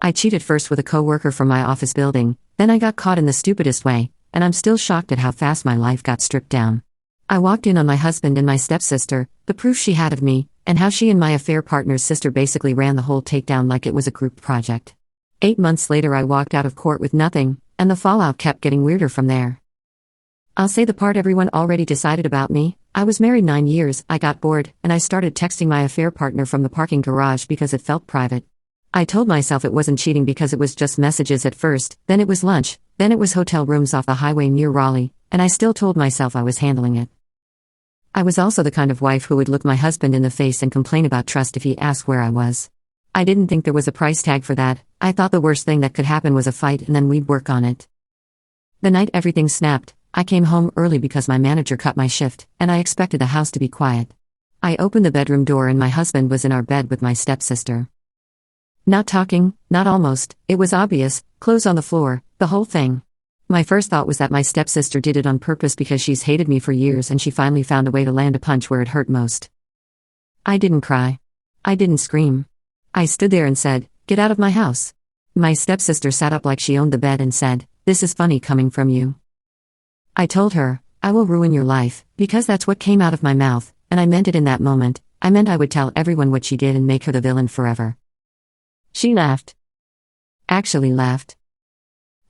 I cheated first with a coworker from my office building, then I got caught in the stupidest way, and I'm still shocked at how fast my life got stripped down. I walked in on my husband and my stepsister, the proof she had of me, and how she and my affair partner's sister basically ran the whole takedown like it was a group project. 8 months later I walked out of court with nothing, and the fallout kept getting weirder from there. I'll say the part everyone already decided about me. I was married 9 years, I got bored, and I started texting my affair partner from the parking garage because it felt private. I told myself it wasn't cheating because it was just messages at first, then it was lunch, then it was hotel rooms off the highway near Raleigh, and I still told myself I was handling it. I was also the kind of wife who would look my husband in the face and complain about trust if he asked where I was. I didn't think there was a price tag for that. I thought the worst thing that could happen was a fight and then we'd work on it. The night everything snapped, I came home early because my manager cut my shift, and I expected the house to be quiet. I opened the bedroom door and my husband was in our bed with my stepsister. Not talking, not almost, it was obvious, clothes on the floor, the whole thing. My first thought was that my stepsister did it on purpose because she's hated me for years and she finally found a way to land a punch where it hurt most. I didn't cry. I didn't scream. I stood there and said, "Get out of my house." My stepsister sat up like she owned the bed and said, "This is funny coming from you." I told her, "I will ruin your life," because that's what came out of my mouth, and I meant it in that moment. I meant I would tell everyone what she did and make her the villain forever. She laughed. Actually laughed.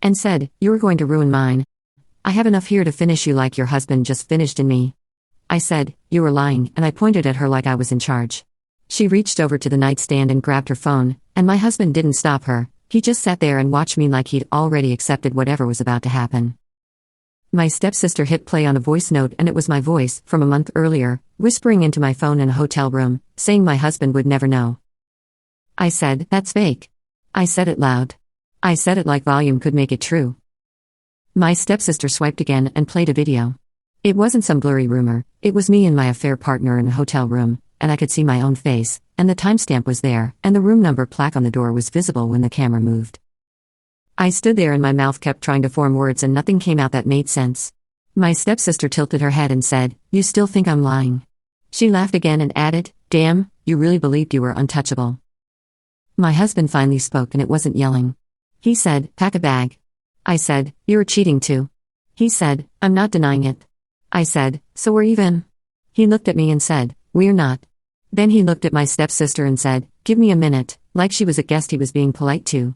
And said, "You're going to ruin mine. I have enough here to finish you like your husband just finished in me." I said, "You were lying," and I pointed at her like I was in charge. She reached over to the nightstand and grabbed her phone, and my husband didn't stop her. He just sat there and watched me like he'd already accepted whatever was about to happen. My stepsister hit play on a voice note and it was my voice, from a month earlier, whispering into my phone in a hotel room, saying my husband would never know. I said, "That's fake." I said it loud. I said it like volume could make it true. My stepsister swiped again and played a video. It wasn't some blurry rumor, it was me and my affair partner in a hotel room, and I could see my own face, and the timestamp was there, and the room number plaque on the door was visible when the camera moved. I stood there and my mouth kept trying to form words and nothing came out that made sense. My stepsister tilted her head and said, "You still think I'm lying?" She laughed again and added, "Damn, you really believed you were untouchable." My husband finally spoke and it wasn't yelling. He said, "Pack a bag." I said, "You're cheating too." He said, "I'm not denying it." I said, "So we're even?" He looked at me and said, "We're not." Then he looked at my stepsister and said, "Give me a minute," like she was a guest he was being polite to.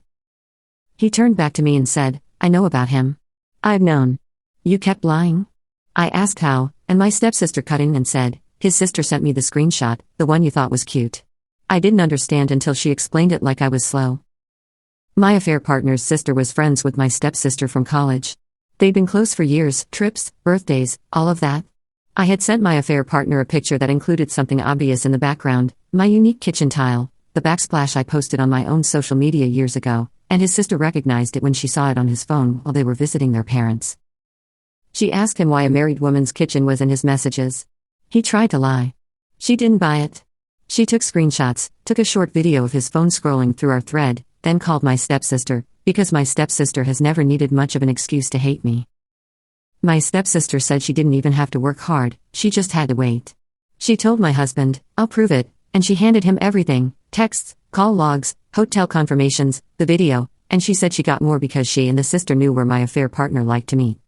He turned back to me and said, "I know about him. I've known. You kept lying?" I asked how, and my stepsister cut in and said, "His sister sent me the screenshot, the one you thought was cute." I didn't understand until she explained it like I was slow. My affair partner's sister was friends with my stepsister from college. They'd been close for years, trips, birthdays, all of that. I had sent my affair partner a picture that included something obvious in the background, my unique kitchen tile, the backsplash I posted on my own social media years ago, and his sister recognized it when she saw it on his phone while they were visiting their parents. She asked him why a married woman's kitchen was in his messages. He tried to lie. She didn't buy it. She took screenshots, took a short video of his phone scrolling through our thread, then called my stepsister, because my stepsister has never needed much of an excuse to hate me. My stepsister said she didn't even have to work hard, she just had to wait. She told my husband, "I'll prove it," and she handed him everything, texts, call logs, hotel confirmations, the video, and she said she got more because she and the sister knew where my affair partner liked to meet.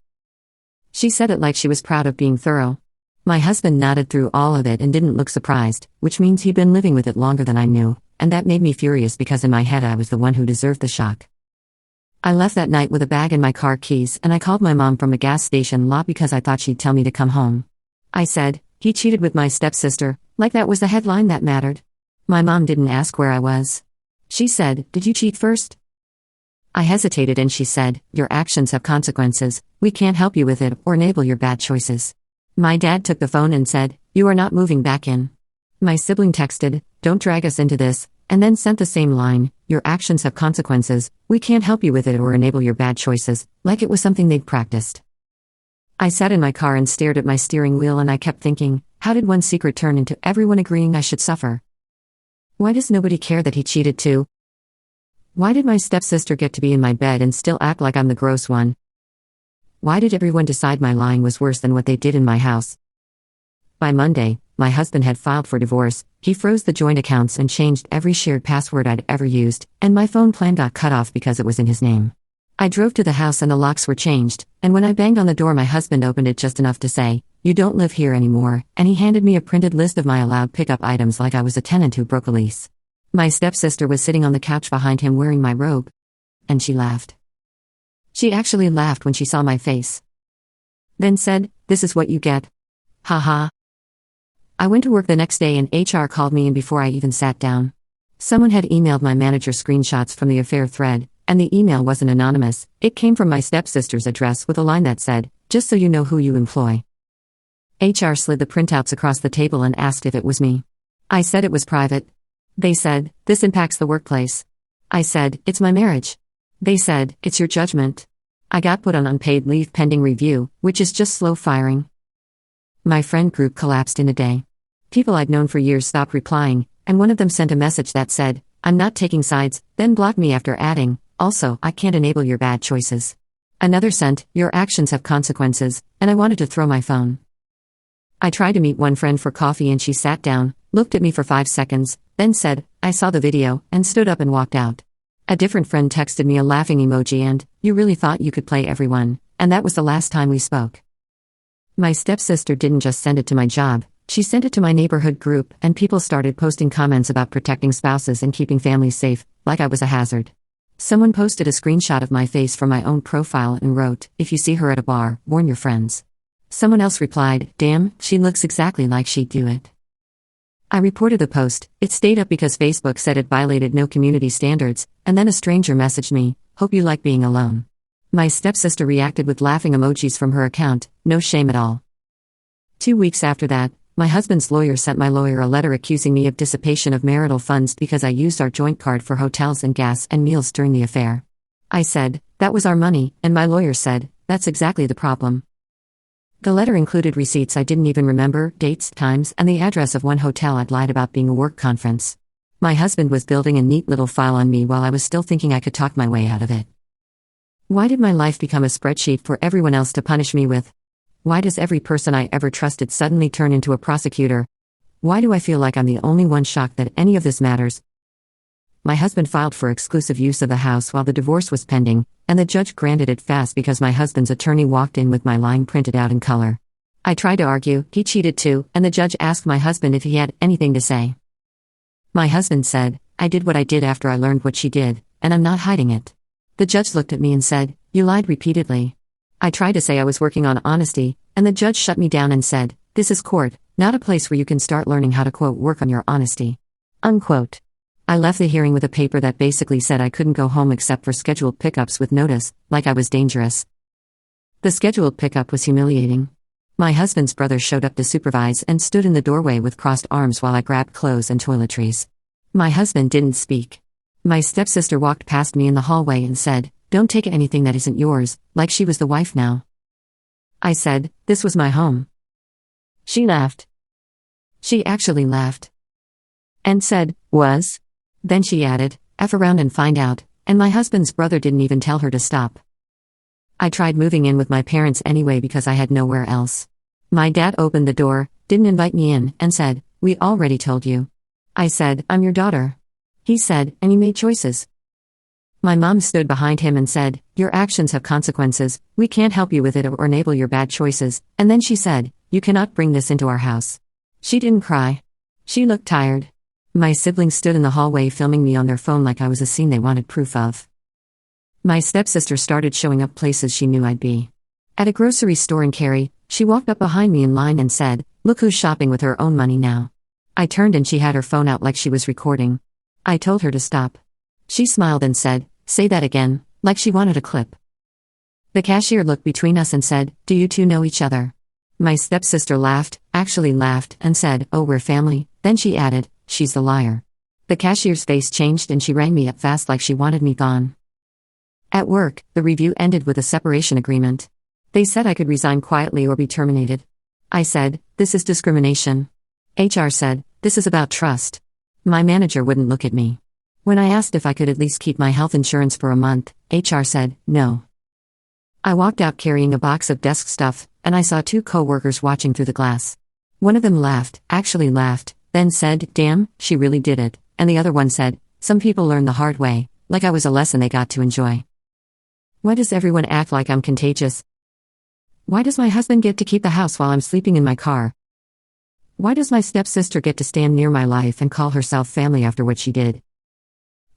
She said it like she was proud of being thorough. My husband nodded through all of it and didn't look surprised, which means he'd been living with it longer than I knew, and that made me furious because in my head I was the one who deserved the shock. I left that night with a bag and my car keys and I called my mom from a gas station lot because I thought she'd tell me to come home. I said, "He cheated with my stepsister," like that was the headline that mattered. My mom didn't ask where I was. She said, "Did you cheat first?" I hesitated and she said, "Your actions have consequences, we can't help you with it or enable your bad choices." My dad took the phone and said, "You are not moving back in." My sibling texted, "Don't drag us into this," and then sent the same line, "Your actions have consequences, we can't help you with it or enable your bad choices," like it was something they'd practiced. I sat in my car and stared at my steering wheel and I kept thinking, how did one secret turn into everyone agreeing I should suffer? Why does nobody care that he cheated too? Why did my stepsister get to be in my bed and still act like I'm the gross one? Why did everyone decide my lying was worse than what they did in my house? By Monday, My husband had filed for divorce, he froze the joint accounts and changed every shared password I'd ever used, and my phone plan got cut off because it was in his name. I drove to the house and the locks were changed, and when I banged on the door my husband opened it just enough to say, "You don't live here anymore," and he handed me a printed list of my allowed pickup items like I was a tenant who broke a lease. My stepsister was sitting on the couch behind him wearing my robe. And she laughed. She actually laughed when she saw my face. Then said, "This is what you get." Haha. I went to work the next day and HR called me in before I even sat down. Someone had emailed my manager screenshots from the affair thread, and the email wasn't anonymous, it came from my stepsister's address with a line that said, "Just so you know who you employ." HR slid the printouts across the table and asked if it was me. I said it was private. They said, "This impacts the workplace." I said, "It's my marriage." They said, "It's your judgment." I got put on unpaid leave pending review, which is just slow firing. My friend group collapsed in a day. People I'd known for years stopped replying, and one of them sent a message that said, "I'm not taking sides," then blocked me after adding, "Also, I can't enable your bad choices." Another sent, "Your actions have consequences," and I wanted to throw my phone. I tried to meet one friend for coffee and she sat down, looked at me for 5 seconds, then said, "I saw the video," and stood up and walked out. A different friend texted me a laughing emoji and, "You really thought you could play everyone," and that was the last time we spoke. My stepsister didn't just send it to my job, she sent it to my neighborhood group, and people started posting comments about protecting spouses and keeping families safe, like I was a hazard. Someone posted a screenshot of my face from my own profile and wrote, "If you see her at a bar, warn your friends." Someone else replied, "Damn, she looks exactly like she'd do it." I reported the post, it stayed up because Facebook said it violated no community standards, and then a stranger messaged me, "Hope you like being alone." My stepsister reacted with laughing emojis from her account, no shame at all. 2 weeks after that, my husband's lawyer sent my lawyer a letter accusing me of dissipation of marital funds because I used our joint card for hotels and gas and meals during the affair. I said, "That was our money," and my lawyer said, "That's exactly the problem." The letter included receipts I didn't even remember, dates, times, and the address of one hotel I'd lied about being a work conference. My husband was building a neat little file on me while I was still thinking I could talk my way out of it. Why did my life become a spreadsheet for everyone else to punish me with? Why does every person I ever trusted suddenly turn into a prosecutor? Why do I feel like I'm the only one shocked that any of this matters? My husband filed for exclusive use of the house while the divorce was pending, and the judge granted it fast because my husband's attorney walked in with my line printed out in color. I tried to argue, he cheated too, and the judge asked my husband if he had anything to say. My husband said, "I did what I did after I learned what she did, and I'm not hiding it." The judge looked at me and said, "You lied repeatedly." I tried to say I was working on honesty, and the judge shut me down and said, "This is court, not a place where you can start learning how to quote work on your honesty." Unquote. I left the hearing with a paper that basically said I couldn't go home except for scheduled pickups with notice, like I was dangerous. The scheduled pickup was humiliating. My husband's brother showed up to supervise and stood in the doorway with crossed arms while I grabbed clothes and toiletries. My husband didn't speak. My stepsister walked past me in the hallway and said, "Don't take anything that isn't yours," like she was the wife now. I said, "This was my home." She laughed. She actually laughed. And said, "Was?" Then she added, "F around and find out," and my husband's brother didn't even tell her to stop. I tried moving in with my parents anyway because I had nowhere else. My dad opened the door, didn't invite me in, and said, "We already told you." I said, "I'm your daughter." He said, "And you made choices." My mom stood behind him and said, "Your actions have consequences, we can't help you with it or enable your bad choices," and then she said, "You cannot bring this into our house." She didn't cry. She looked tired. My siblings stood in the hallway filming me on their phone like I was a scene they wanted proof of. My stepsister started showing up places she knew I'd be. At a grocery store in Cary, she walked up behind me in line and said, "Look who's shopping with her own money now." I turned and she had her phone out like she was recording. I told her to stop. She smiled and said, "Say that again," like she wanted a clip. The cashier looked between us and said, "Do you two know each other?" My stepsister laughed, actually laughed, and said, "Oh, we're family." Then she added, "She's the liar." The cashier's face changed and she rang me up fast like she wanted me gone. At work, the review ended with a separation agreement. They said I could resign quietly or be terminated. I said, "This is discrimination." HR said, "This is about trust." My manager wouldn't look at me. When I asked if I could at least keep my health insurance for a month, HR said, "No." I walked out carrying a box of desk stuff, and I saw 2 coworkers watching through the glass. One of them actually laughed, then said, "Damn, she really did it," and the other one said, "Some people learn the hard way," like I was a lesson they got to enjoy. Why does everyone act like I'm contagious? Why does my husband get to keep the house while I'm sleeping in my car? Why does my stepsister get to stand near my life and call herself family after what she did?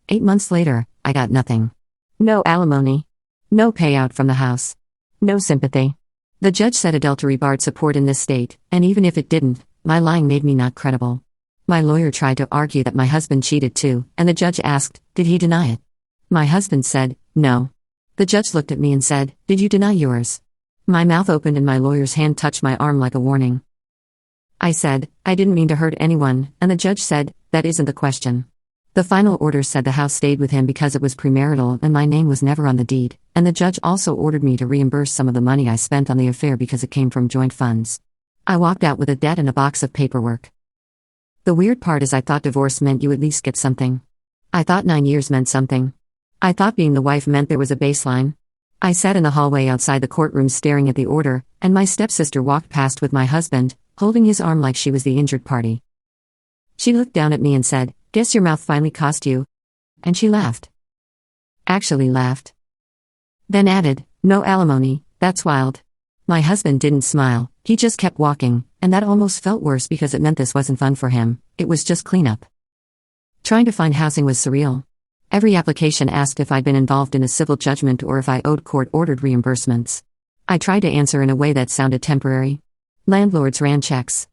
8 months later, I got nothing. No alimony. No payout from the house. No sympathy. The judge said adultery barred support in this state, and even if it didn't, my lying made me not credible. My lawyer tried to argue that my husband cheated too, and the judge asked, did he deny it? My husband said, no. The judge looked at me and said, did you deny yours? My mouth opened and my lawyer's hand touched my arm like a warning. I said, I didn't mean to hurt anyone, and the judge said, that isn't the question. The final order said the house stayed with him because it was premarital and my name was never on the deed, and the judge also ordered me to reimburse some of the money I spent on the affair because it came from joint funds. I walked out with a debt and a box of paperwork. The weird part is I thought divorce meant you at least get something. I thought 9 years meant something. I thought being the wife meant there was a baseline. I sat in the hallway outside the courtroom staring at the order, and my stepsister walked past with my husband, holding his arm like she was the injured party. She looked down at me and said, guess your mouth finally cost you. And she laughed. Actually laughed. Then added, no alimony, that's wild. My husband didn't smile, he just kept walking, and that almost felt worse because it meant this wasn't fun for him, it was just cleanup. Trying to find housing was surreal. Every application asked if I'd been involved in a civil judgment or if I owed court-ordered reimbursements. I tried to answer in a way that sounded temporary. Landlords ran checks.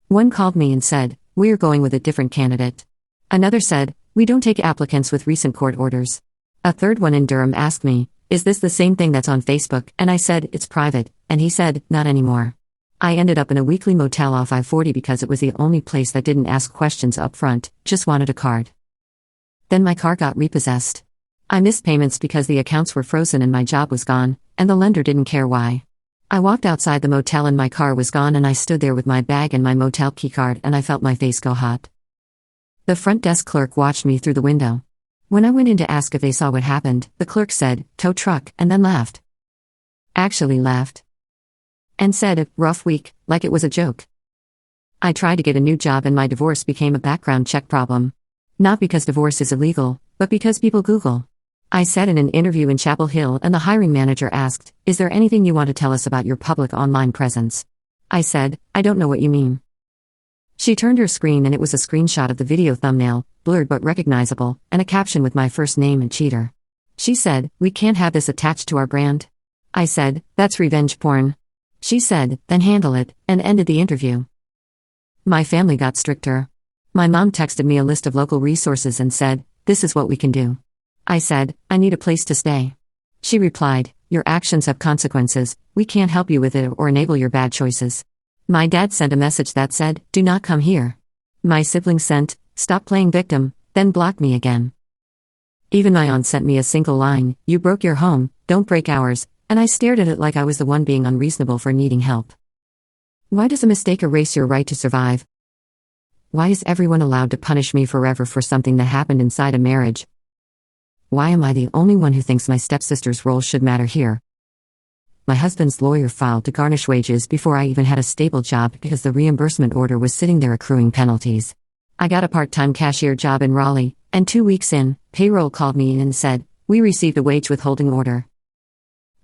One called me and said, we're going with a different candidate. Another said, we don't take applicants with recent court orders. A third one in Durham asked me, is this the same thing that's on Facebook? And I said, it's private, and he said, not anymore. I ended up in a weekly motel off I-40 because it was the only place that didn't ask questions up front, just wanted a card. Then my car got repossessed. I missed payments because the accounts were frozen and my job was gone, and the lender didn't care why. I walked outside the motel and my car was gone and I stood there with my bag and my motel keycard and I felt my face go hot. The front desk clerk watched me through the window. When I went in to ask if they saw what happened, the clerk said, tow truck, and then laughed. Actually laughed. And said, rough week, like it was a joke. I tried to get a new job and my divorce became a background check problem. Not because divorce is illegal, but because people Google. I said in an interview in Chapel Hill and the hiring manager asked, is there anything you want to tell us about your public online presence? I said, I don't know what you mean. She turned her screen and it was a screenshot of the video thumbnail, blurred but recognizable, and a caption with my first name and cheater. She said, we can't have this attached to our brand. I said, that's revenge porn. She said, then handle it, and ended the interview. My family got stricter. My mom texted me a list of local resources and said, this is what we can do. I said, I need a place to stay. She replied, your actions have consequences, we can't help you with it or enable your bad choices. My dad sent a message that said, do not come here. My siblings sent, stop playing victim, then blocked me again. Even my aunt sent me a single line, you broke your home, don't break ours, and I stared at it like I was the one being unreasonable for needing help. Why does a mistake erase your right to survive? Why is everyone allowed to punish me forever for something that happened inside a marriage? Why am I the only one who thinks my stepsister's role should matter here? My husband's lawyer filed to garnish wages before I even had a stable job because the reimbursement order was sitting there accruing penalties. I got a part-time cashier job in Raleigh, and 2 weeks in, payroll called me in and said, we received a wage withholding order.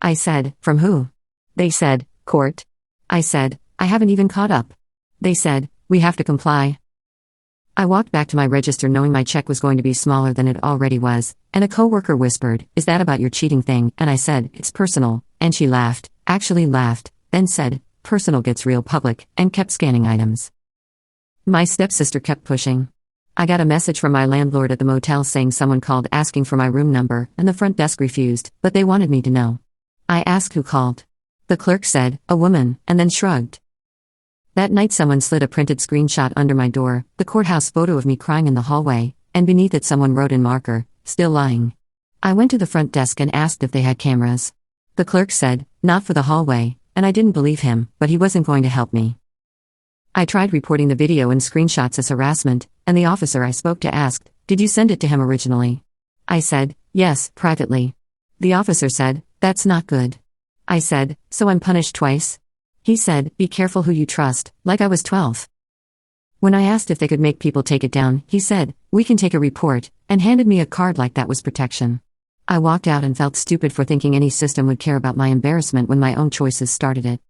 I said, from who? They said, court. I said, I haven't even caught up. They said, we have to comply. I walked back to my register knowing my check was going to be smaller than it already was, and a coworker whispered, is that about your cheating thing? And I said, it's personal, and she laughed, actually laughed, then said, personal gets real public, and kept scanning items. My stepsister kept pushing. I got a message from my landlord at the motel saying someone called asking for my room number, and the front desk refused, but they wanted me to know. I asked who called. The clerk said, a woman, and then shrugged. That night someone slid a printed screenshot under my door, the courthouse photo of me crying in the hallway, and beneath it someone wrote in marker, still lying. I went to the front desk and asked if they had cameras. The clerk said, not for the hallway, and I didn't believe him, but he wasn't going to help me. I tried reporting the video and screenshots as harassment, and the officer I spoke to asked, did you send it to him originally? I said, yes, privately. The officer said, that's not good. I said, so I'm punished twice? He said, "Be careful who you trust," like I was 12. When I asked if they could make people take it down, he said, "We can take a report," and handed me a card like that was protection. I walked out and felt stupid for thinking any system would care about my embarrassment when my own choices started it.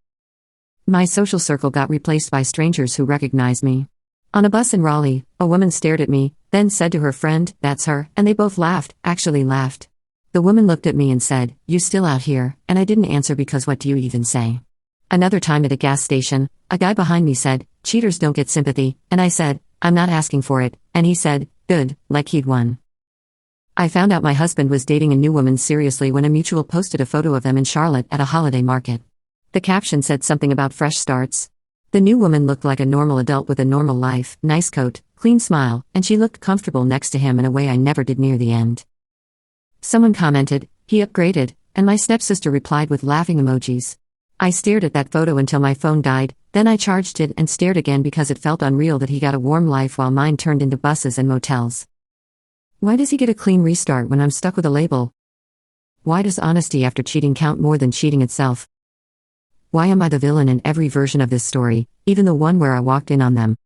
My social circle got replaced by strangers who recognized me. On a bus in Raleigh, a woman stared at me, then said to her friend, "That's her," and they both laughed, actually laughed. The woman looked at me and said, "You still out here?" And I didn't answer because what do you even say? Another time at a gas station, a guy behind me said, "Cheaters don't get sympathy," and I said, "I'm not asking for it," and he said, "Good," like he'd won. I found out my husband was dating a new woman seriously when a mutual posted a photo of them in Charlotte at a holiday market. The caption said something about fresh starts. The new woman looked like a normal adult with a normal life, nice coat, clean smile, and she looked comfortable next to him in a way I never did near the end. Someone commented, "He upgraded," and my stepsister replied with laughing emojis. I stared at that photo until my phone died, then I charged it and stared again because it felt unreal that he got a warm life while mine turned into buses and motels. Why does he get a clean restart when I'm stuck with a label? Why does honesty after cheating count more than cheating itself? Why am I the villain in every version of this story, even the one where I walked in on them?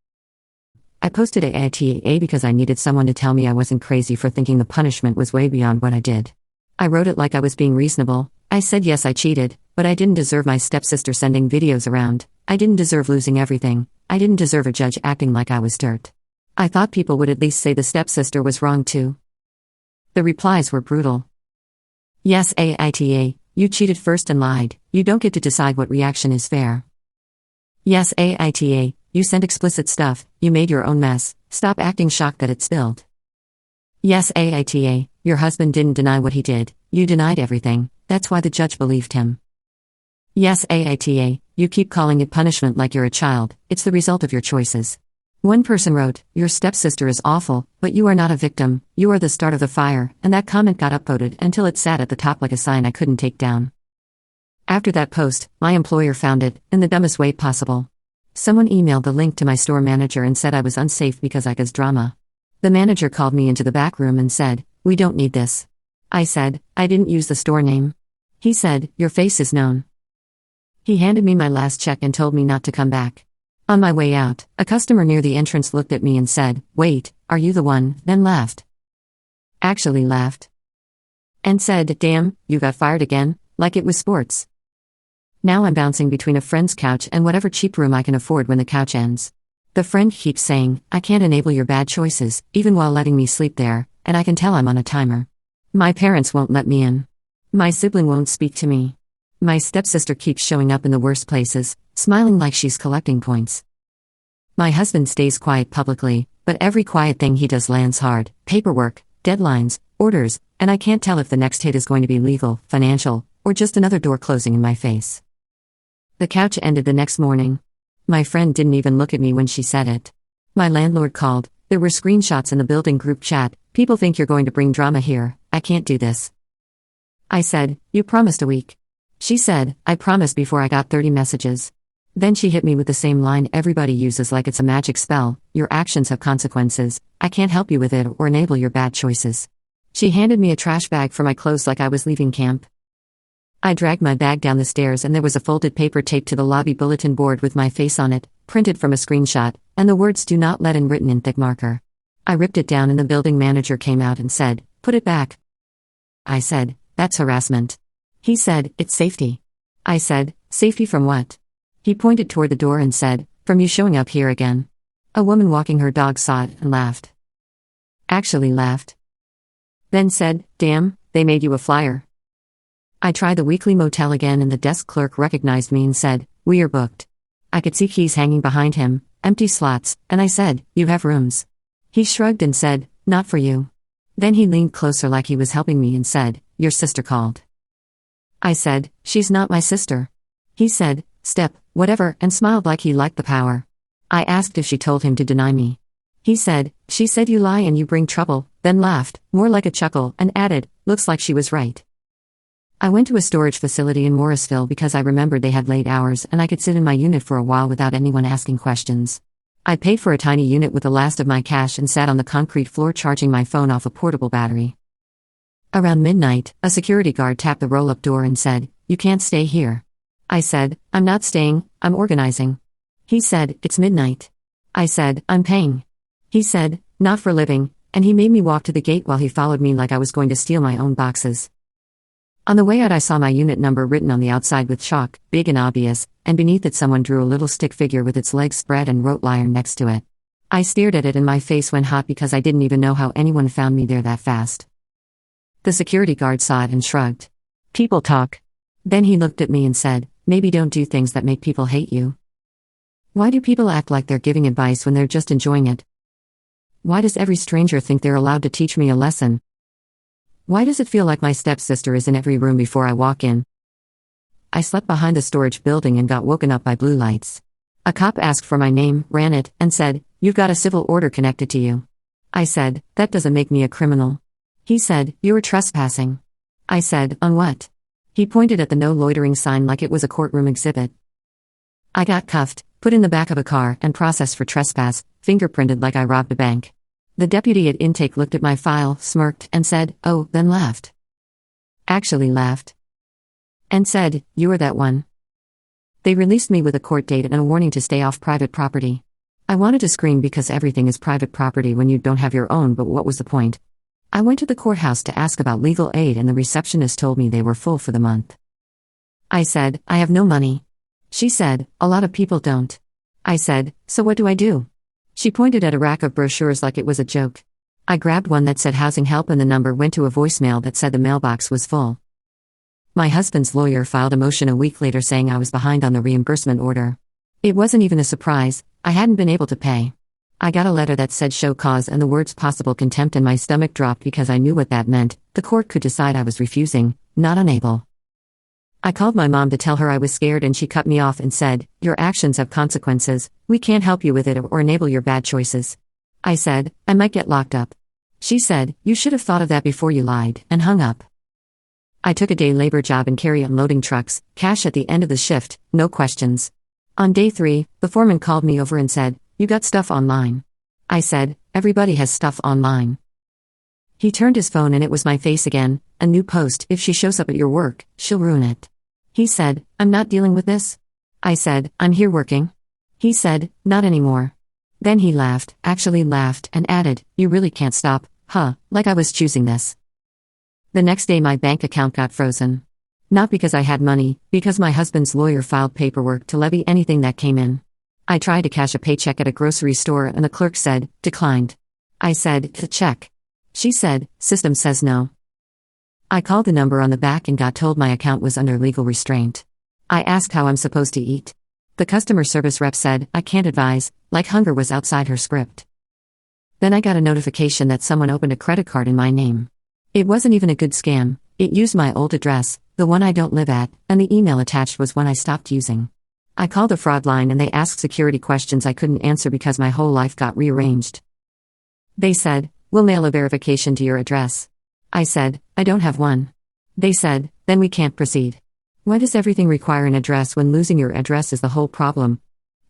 I posted AITA because I needed someone to tell me I wasn't crazy for thinking the punishment was way beyond what I did. I wrote it like I was being reasonable. I said yes, I cheated, but I didn't deserve my stepsister sending videos around. I didn't deserve losing everything. I didn't deserve a judge acting like I was dirt. I thought people would at least say the stepsister was wrong too. The replies were brutal. Yes, AITA, you cheated first and lied. You don't get to decide what reaction is fair. Yes, AITA, you sent explicit stuff. You made your own mess. Stop acting shocked that it spilled. Yes, AITA, your husband didn't deny what he did. You denied everything. That's why the judge believed him. Yes, AITA, you keep calling it punishment like you're a child. It's the result of your choices. One person wrote, "Your stepsister is awful, but you are not a victim. You are the start of the fire," and that comment got upvoted until it sat at the top like a sign I couldn't take down. After that post, my employer found it, in the dumbest way possible. Someone emailed the link to my store manager and said I was unsafe because I caused drama. The manager called me into the back room and said, "We don't need this." I said, "I didn't use the store name." He said, "Your face is known." He handed me my last check and told me not to come back. On my way out, a customer near the entrance looked at me and said, "Wait, are you the one?" Then laughed. Actually laughed. And said, "Damn, you got fired again," like it was sports. Now I'm bouncing between a friend's couch and whatever cheap room I can afford when the couch ends. The friend keeps saying, "I can't enable your bad choices," even while letting me sleep there, and I can tell I'm on a timer. My parents won't let me in. My sibling won't speak to me. My stepsister keeps showing up in the worst places, smiling like she's collecting points. My husband stays quiet publicly, but every quiet thing he does lands hard: paperwork, deadlines, orders, and I can't tell if the next hit is going to be legal, financial, or just another door closing in my face. The couch ended the next morning. My friend didn't even look at me when she said it. My landlord called. There were screenshots in the building group chat. "People think you're going to bring drama here. I can't do this." I said, "You promised a week." She said, "I promised," before I got 30 messages. Then she hit me with the same line everybody uses like it's a magic spell: "Your actions have consequences. I can't help you with it or enable your bad choices." She handed me a trash bag for my clothes like I was leaving camp. I dragged my bag down the stairs and there was a folded paper taped to the lobby bulletin board with my face on it, printed from a screenshot, and the words "Do not let in" written in thick marker. I ripped it down and the building manager came out and said, "Put it back." I said, "That's harassment." He said, "It's safety." I said, "Safety from what?" He pointed toward the door and said, "From you showing up here again." A woman walking her dog saw it and laughed. Actually laughed. Then said, "Damn, they made you a flyer." I tried the weekly motel again and the desk clerk recognized me and said, "We are booked." I could see keys hanging behind him, empty slots, and I said, "You have rooms." He shrugged and said, "Not for you." Then he leaned closer like he was helping me and said, "Your sister called." I said, "She's not my sister." He said, whatever," and smiled like he liked the power. I asked if she told him to deny me. He said, "She said you lie and you bring trouble," then laughed, more like a chuckle, and added, "Looks like she was right." I went to a storage facility in Morrisville because I remembered they had late hours and I could sit in my unit for a while without anyone asking questions. I paid for a tiny unit with the last of my cash and sat on the concrete floor charging my phone off a portable battery. Around midnight, a security guard tapped the roll-up door and said, "You can't stay here." I said, I'm not staying, I'm organizing. He said, it's midnight. I said, I'm paying. He said, not for living, and he made me walk to the gate while he followed me like I was going to steal my own boxes. On the way out, I saw my unit number written on the outside with chalk, big and obvious, and beneath it someone drew a little stick figure with its legs spread and wrote liar next to it. I stared at it and my face went hot because I didn't even know how anyone found me there that fast. The security guard saw it and shrugged. People talk. Then he looked at me and said, maybe don't do things that make people hate you. Why do people act like they're giving advice when they're just enjoying it? Why does every stranger think they're allowed to teach me a lesson? Why does it feel like my stepsister is in every room before I walk in? I slept behind the storage building and got woken up by blue lights. A cop asked for my name, ran it, and said, you've got a civil order connected to you. I said, that doesn't make me a criminal. He said, you were trespassing. I said, on what? He pointed at the no loitering sign like it was a courtroom exhibit. I got cuffed, put in the back of a car, and processed for trespass, fingerprinted like I robbed a bank. The deputy at intake looked at my file, smirked, and said, oh, then laughed. Actually laughed. And said, you are that one. They released me with a court date and a warning to stay off private property. I wanted to scream because everything is private property when you don't have your own, but what was the point? I went to the courthouse to ask about legal aid and the receptionist told me they were full for the month. I said, I have no money. She said, a lot of people don't. I said, so what do I do? She pointed at a rack of brochures like it was a joke. I grabbed one that said housing help and the number went to a voicemail that said the mailbox was full. My husband's lawyer filed a motion a week later saying I was behind on the reimbursement order. It wasn't even a surprise, I hadn't been able to pay. I got a letter that said show cause and the words possible contempt and my stomach dropped because I knew what that meant. The court could decide I was refusing, not unable. I called my mom to tell her I was scared and she cut me off and said, your actions have consequences, we can't help you with it or enable your bad choices. I said, I might get locked up. She said, you should have thought of that before you lied, and hung up. I took a day labor job in carry unloading trucks, cash at the end of the shift, no questions. On day 3, the foreman called me over and said, you got stuff online. I said, everybody has stuff online. He turned his phone and it was my face again, a new post, if she shows up at your work, she'll ruin it. He said, I'm not dealing with this. I said, I'm here working. He said, not anymore. Then he laughed, actually laughed, and added, you really can't stop, huh, like I was choosing this. The next day my bank account got frozen. Not because I had money, because my husband's lawyer filed paperwork to levy anything that came in. I tried to cash a paycheck at a grocery store and the clerk said, declined. I said, the check. She said, system says no. I called the number on the back and got told my account was under legal restraint. I asked how I'm supposed to eat. The customer service rep said, I can't advise, like hunger was outside her script. Then I got a notification that someone opened a credit card in my name. It wasn't even a good scam, it used my old address, the one I don't live at, and the email attached was one I stopped using. I called the fraud line and they asked security questions I couldn't answer because my whole life got rearranged. They said, we'll mail a verification to your address. I said, I don't have one. They said, then we can't proceed. Why does everything require an address when losing your address is the whole problem?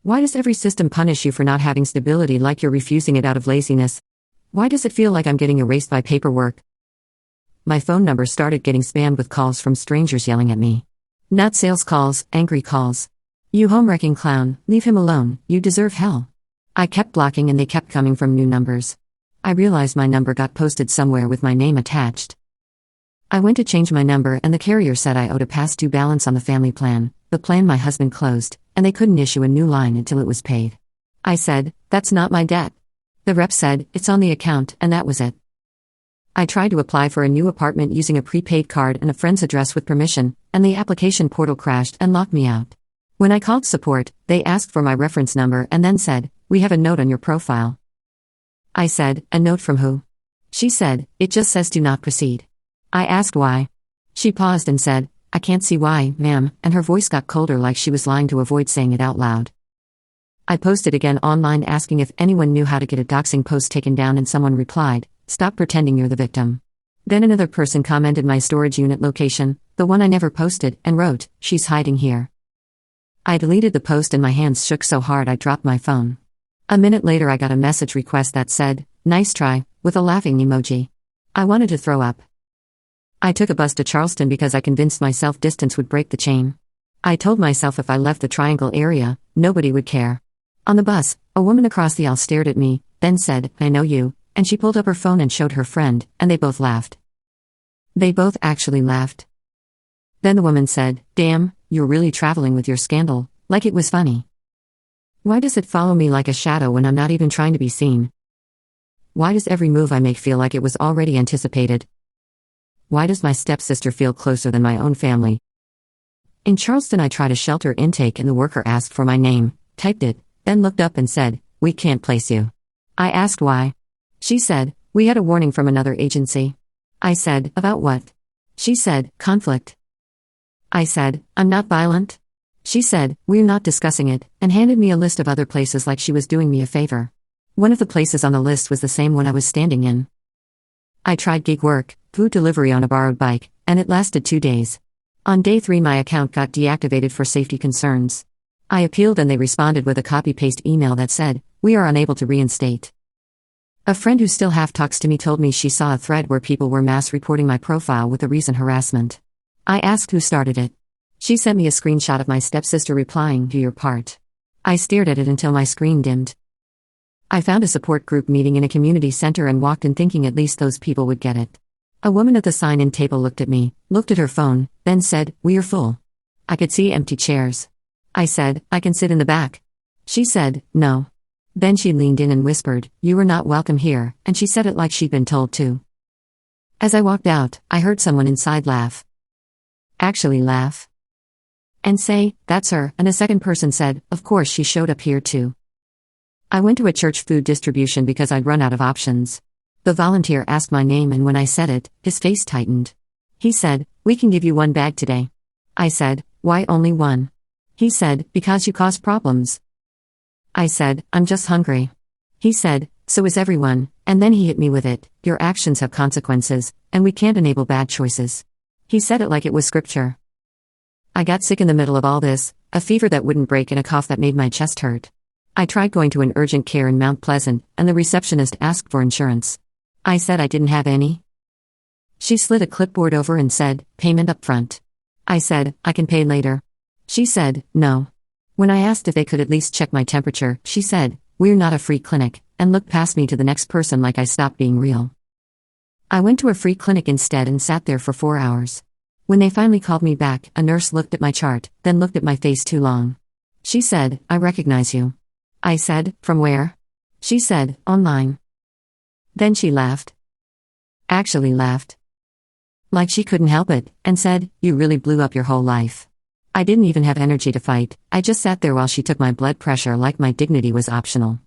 Why does every system punish you for not having stability like you're refusing it out of laziness? Why does it feel like I'm getting erased by paperwork? My phone number started getting spammed with calls from strangers yelling at me. Not sales calls, angry calls. You home-wrecking clown, leave him alone, you deserve hell. I kept blocking and they kept coming from new numbers. I realized my number got posted somewhere with my name attached. I went to change my number and the carrier said I owed a past due balance on the family plan, the plan my husband closed, and they couldn't issue a new line until it was paid. I said, that's not my debt. The rep said, it's on the account, and that was it. I tried to apply for a new apartment using a prepaid card and a friend's address with permission, and the application portal crashed and locked me out. When I called support, they asked for my reference number and then said, we have a note on your profile. I said, a note from who? She said, it just says do not proceed. I asked why. She paused and said, I can't see why, ma'am, and her voice got colder like she was lying to avoid saying it out loud. I posted again online asking if anyone knew how to get a doxing post taken down and someone replied, stop pretending you're the victim. Then another person commented my storage unit location, the one I never posted, and wrote, she's hiding here. I deleted the post and my hands shook so hard I dropped my phone. A minute later I got a message request that said, nice try, with a laughing emoji. I wanted to throw up. I took a bus to Charleston because I convinced myself distance would break the chain. I told myself if I left the triangle area, nobody would care. On the bus, a woman across the aisle stared at me, then said, "I know you," and she pulled up her phone and showed her friend, and they both laughed. They both actually laughed. Then the woman said, "Damn, you're really traveling with your scandal, like it was funny. Why does it follow me like a shadow when I'm not even trying to be seen? Why does every move I make feel like it was already anticipated? Why does my stepsister feel closer than my own family?" In Charleston, I tried a shelter intake and the worker asked for my name, typed it, then looked up and said, "We can't place you." I asked why. She said, "We had a warning from another agency." I said, "About what?" She said, "Conflict." I said, "I'm not violent." She said, "We're not discussing it," and handed me a list of other places like she was doing me a favor. One of the places on the list was the same one I was standing in. I tried gig work, food delivery on a borrowed bike, and it lasted 2 days. On day 3 my account got deactivated for safety concerns. I appealed and they responded with a copy-paste email that said, "We are unable to reinstate." A friend who still half talks to me told me she saw a thread where people were mass reporting my profile with the reason harassment. I asked who started it. She sent me a screenshot of my stepsister replying, "Do your part." I stared at it until my screen dimmed. I found a support group meeting in a community center and walked in thinking at least those people would get it. A woman at the sign-in table looked at me, looked at her phone, then said, "We are full." I could see empty chairs. I said, "I can sit in the back." She said, "No." Then she leaned in and whispered, "You are not welcome here," and she said it like she'd been told to. As I walked out, I heard someone inside laugh. Actually laugh. And say, "That's her," and a second person said, "Of course she showed up here too." I went to a church food distribution because I'd run out of options. The volunteer asked my name and when I said it, his face tightened. He said, "We can give you 1 bag today." I said, "Why only 1?" He said, "Because you cause problems." I said, "I'm just hungry." He said, "So is everyone," and then he hit me with it, "Your actions have consequences, and we can't enable bad choices." He said it like it was scripture. I got sick in the middle of all this, a fever that wouldn't break and a cough that made my chest hurt. I tried going to an urgent care in Mount Pleasant, and the receptionist asked for insurance. I said I didn't have any. She slid a clipboard over and said, "Payment up front." I said, "I can pay later." She said, "No." When I asked if they could at least check my temperature, she said, "We're not a free clinic," and looked past me to the next person like I stopped being real. I went to a free clinic instead and sat there for 4 hours. When they finally called me back, a nurse looked at my chart, then looked at my face too long. She said, "I recognize you." I said, "From where?" She said, "Online." Then she laughed. Actually laughed. Like she couldn't help it, and said, "You really blew up your whole life." I didn't even have energy to fight, I just sat there while she took my blood pressure like my dignity was optional.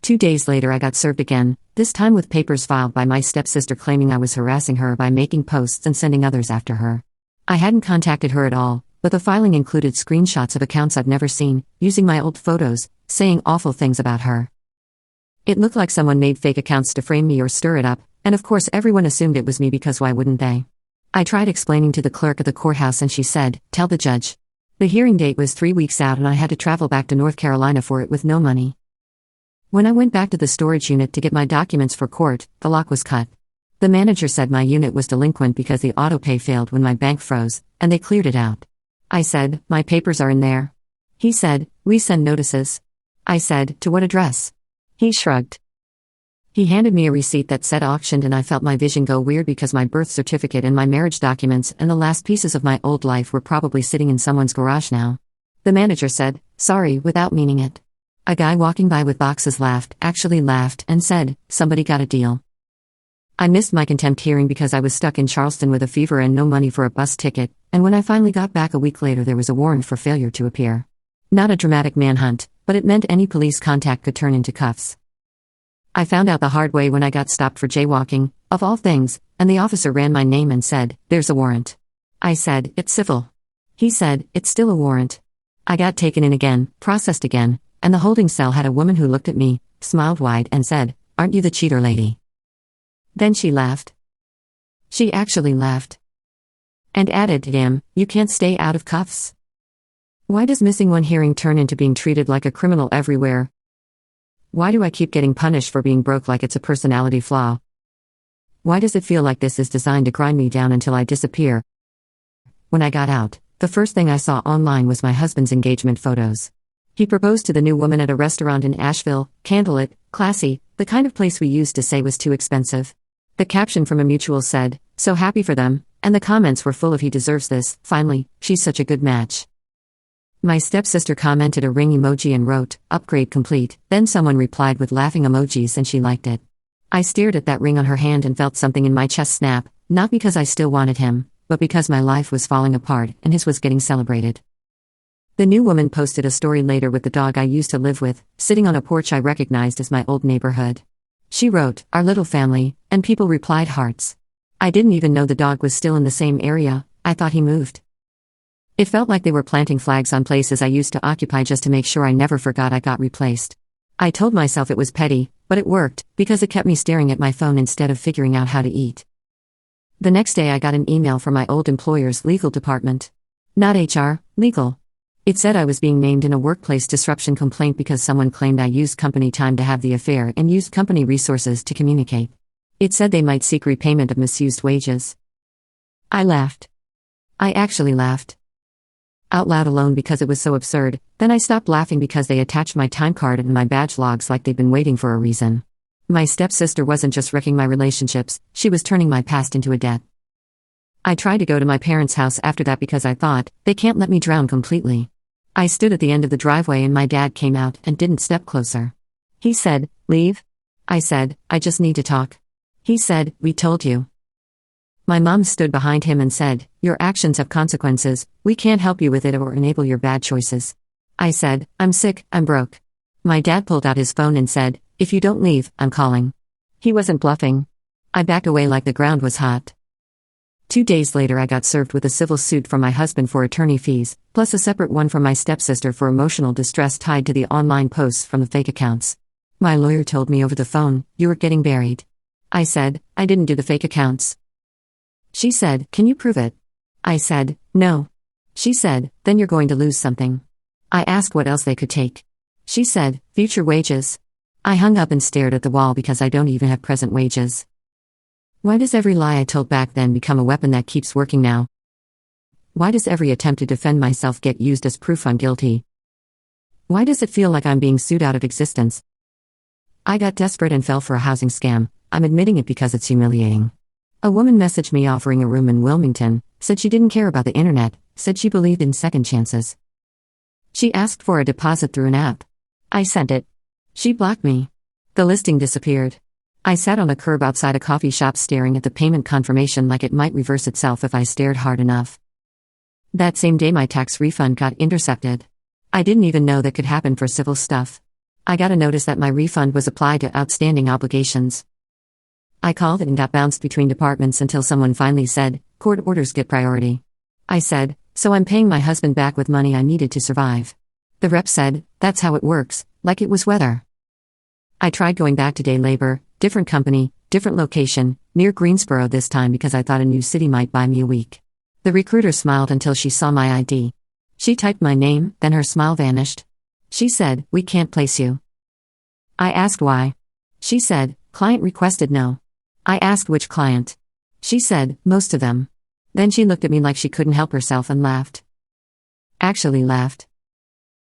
2 days later I got served again, this time with papers filed by my stepsister claiming I was harassing her by making posts and sending others after her. I hadn't contacted her at all, but the filing included screenshots of accounts I've never seen, using my old photos, saying awful things about her. It looked like someone made fake accounts to frame me or stir it up, and of course everyone assumed it was me because why wouldn't they? I tried explaining to the clerk at the courthouse and she said, "Tell the judge." The hearing date was 3 weeks out and I had to travel back to North Carolina for it with no money. When I went back to the storage unit to get my documents for court, the lock was cut. The manager said my unit was delinquent because the auto-pay failed when my bank froze, and they cleared it out. I said, "My papers are in there." He said, "We send notices." I said, "To what address?" He shrugged. He handed me a receipt that said auctioned and I felt my vision go weird because my birth certificate and my marriage documents and the last pieces of my old life were probably sitting in someone's garage now. The manager said, "Sorry," without meaning it. A guy walking by with boxes actually laughed, and said, "Somebody got a deal." I missed my contempt hearing because I was stuck in Charleston with a fever and no money for a bus ticket, and when I finally got back a week later there was a warrant for failure to appear. Not a dramatic manhunt, but it meant any police contact could turn into cuffs. I found out the hard way when I got stopped for jaywalking, of all things, and the officer ran my name and said, "There's a warrant." I said, "It's civil." He said, "It's still a warrant." I got taken in again, processed again, and the holding cell had a woman who looked at me, smiled wide and said, "Aren't you the cheater lady?" Then she laughed. She actually laughed. And added, "Damn, you can't stay out of cuffs." Why does missing one hearing turn into being treated like a criminal everywhere? Why do I keep getting punished for being broke like it's a personality flaw? Why does it feel like this is designed to grind me down until I disappear? When I got out, The first thing I saw online was my husband's engagement photos. He proposed to the new woman at a restaurant in Asheville, candlelit, classy, the kind of place we used to say was too expensive. The caption from a mutual said, "So happy for them," and the comments were full of "he deserves this, finally, she's such a good match." My stepsister commented a ring emoji and wrote, "Upgrade complete," then someone replied with laughing emojis and she liked it. I stared at that ring on her hand and felt something in my chest snap, not because I still wanted him, but because my life was falling apart and his was getting celebrated. The new woman posted a story later with the dog I used to live with, sitting on a porch I recognized as my old neighborhood. She wrote, "Our little family," and people replied hearts. I didn't even know the dog was still in the same area, I thought he moved. It felt like they were planting flags on places I used to occupy just to make sure I never forgot I got replaced. I told myself it was petty, but it worked, because it kept me staring at my phone instead of figuring out how to eat. The next day I got an email from my old employer's legal department. Not HR, legal. It said I was being named in a workplace disruption complaint because someone claimed I used company time to have the affair and used company resources to communicate. It said they might seek repayment of misused wages. I laughed. I actually laughed. Out loud alone because it was so absurd, then I stopped laughing because they attached my time card and my badge logs like they'd been waiting for a reason. My stepsister wasn't just wrecking my relationships, she was turning my past into a debt. I tried to go to my parents' house after that because I thought, they can't let me drown completely. I stood at the end of the driveway and my dad came out and didn't step closer. He said, "Leave?" I said, "I just need to talk." He said, "We told you." My mom stood behind him and said, "Your actions have consequences, we can't help you with it or enable your bad choices." I said, "I'm sick, I'm broke." My dad pulled out his phone and said, "If you don't leave, I'm calling." He wasn't bluffing. I backed away like the ground was hot. 2 days later I got served with a civil suit from my husband for attorney fees, plus a separate one from my stepsister for emotional distress tied to the online posts from the fake accounts. My lawyer told me over the phone, "You were getting buried." I said, "I didn't do the fake accounts." She said, "Can you prove it?" I said, "No." She said, "Then you're going to lose something." I asked what else they could take. She said, "Future wages." I hung up and stared at the wall because I don't even have present wages. Why does every lie I told back then become a weapon that keeps working now? Why does every attempt to defend myself get used as proof I'm guilty? Why does it feel like I'm being sued out of existence? I got desperate and fell for a housing scam. I'm admitting it because it's humiliating. A woman messaged me offering a room in Wilmington, said she didn't care about the internet, said she believed in second chances. She asked for a deposit through an app. I sent it. She blocked me. The listing disappeared. I sat on a curb outside a coffee shop staring at the payment confirmation like it might reverse itself if I stared hard enough. That same day my tax refund got intercepted. I didn't even know that could happen for civil stuff. I got a notice that my refund was applied to outstanding obligations. I called it and got bounced between departments until someone finally said, "Court orders get priority." I said, "So I'm paying my husband back with money I needed to survive." The rep said, "That's how it works," like it was weather. I tried going back to day labor, different company, different location, near Greensboro this time because I thought a new city might buy me a week. The recruiter smiled until she saw my ID. She typed my name, then her smile vanished. She said, "We can't place you." I asked why. She said, "Client requested no." I asked which client. She said, "Most of them." Then she looked at me like she couldn't help herself and laughed. Actually laughed.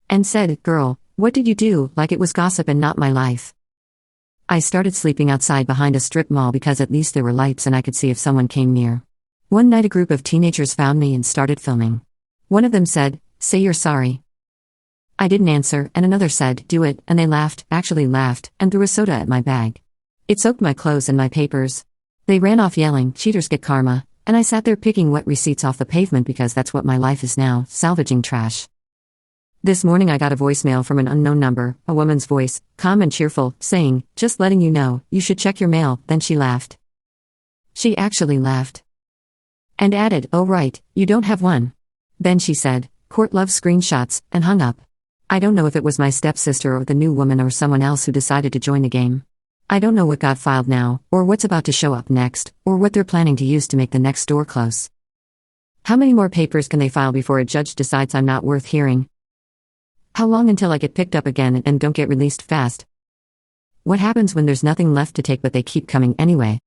And said, "Girl, what did you do?" like it was gossip and not my life. I started sleeping outside behind a strip mall because at least there were lights and I could see if someone came near. One night a group of teenagers found me and started filming. One of them said, "Say you're sorry." I didn't answer, and another said, "Do it," and they laughed, actually laughed, and threw a soda at my bag. It soaked my clothes and my papers. They ran off yelling, "Cheaters get karma," and I sat there picking wet receipts off the pavement because that's what my life is now, salvaging trash. This morning I got a voicemail from an unknown number, a woman's voice, calm and cheerful, saying, "Just letting you know, you should check your mail," then she laughed. She actually laughed. And added, "Oh right, you don't have one." Then she said, "Court loves screenshots," and hung up. I don't know if it was my stepsister or the new woman or someone else who decided to join the game. I don't know what got filed now, or what's about to show up next, or what they're planning to use to make the next door close. How many more papers can they file before a judge decides I'm not worth hearing? How long until I get picked up again and don't get released fast? What happens when there's nothing left to take but they keep coming anyway?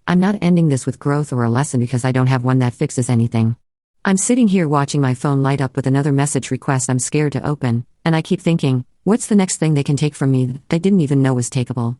I'm not ending this with growth or a lesson because I don't have one that fixes anything. I'm sitting here watching my phone light up with another message request I'm scared to open, and I keep thinking, what's the next thing they can take from me that they didn't even know was takeable?